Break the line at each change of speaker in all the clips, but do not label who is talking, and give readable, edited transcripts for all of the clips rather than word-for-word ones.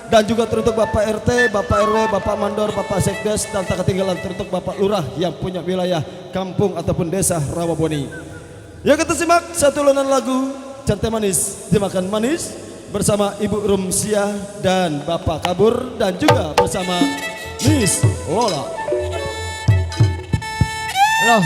dan juga teruntuk Bapak RT, Bapak RW, Bapak Mandor, Bapak Sekdes, dan tak ketinggalan teruntuk Bapak Lurah yang punya wilayah kampung ataupun desa Rawaboni. Yang kita simak satu lanan lagu Cantai Manis Dimakan Manis bersama Ibu Rumsiah dan Bapak Kabur dan juga bersama Miss Lola. Loh.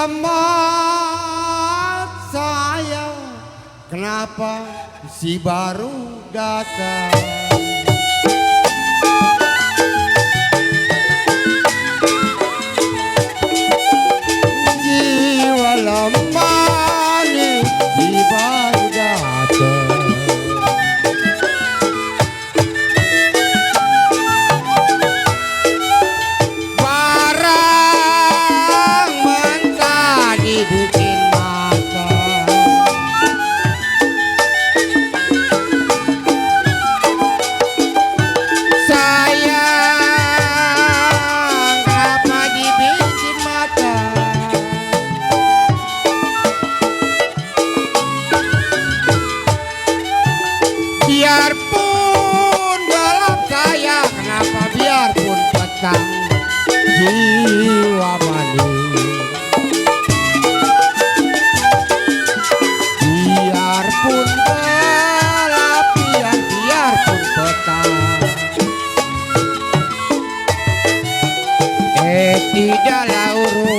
Selamat sayang, kenapa si baru datang? Jiwa lemah nih, si baru datang. Bikin mata sayang, kenapa dibikin mata? Biarpun gelap saya, kenapa biarpun petang jiwa manis. Biarpun kelapian, biarpun petang, tidaklah urus